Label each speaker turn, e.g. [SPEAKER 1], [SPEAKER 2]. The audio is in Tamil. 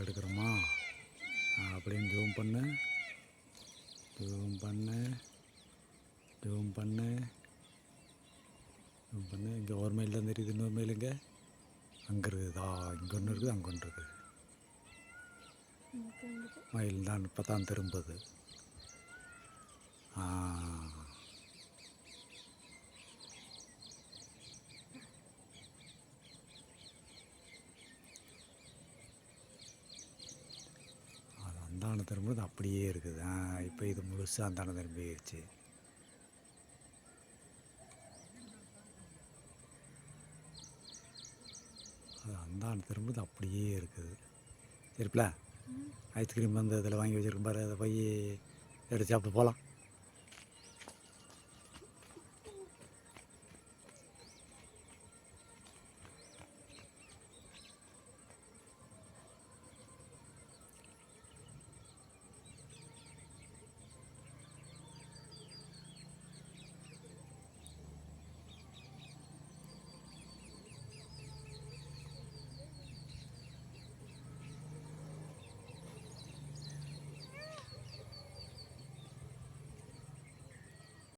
[SPEAKER 1] எடுக்கிறோமா அப்படின்னு ஜூம் பண்ணு, ஜூம் பண்ணு, ஜூம் பண்ணு, ஜூம் பண்ணு. இங்கே ஒரு மைல் தான் தெரியுது, இன்னொரு மைல் இங்கே அங்கே இருக்குதா, இங்கே ஒன்று இருக்குது, அங்கே ஒன்று இருக்குது. மயில் தான் இப்போ தான் திரும்புது. அது அந்தாண்ட திரும்புது, அப்படியே இருக்குது. இப்போ இது முழுசாக அந்தாண்ட திரும்பிடுச்சு. அது அந்தாண்ட திரும்புது, அப்படியே இருக்குது. சரிப்பா, ஐஸ்கிரீம் வந்து அதில் வாங்கி வச்சுருக்கேன் பாரு, அதை போய் எடுத்து சாப்பிட்டு போகலாம்.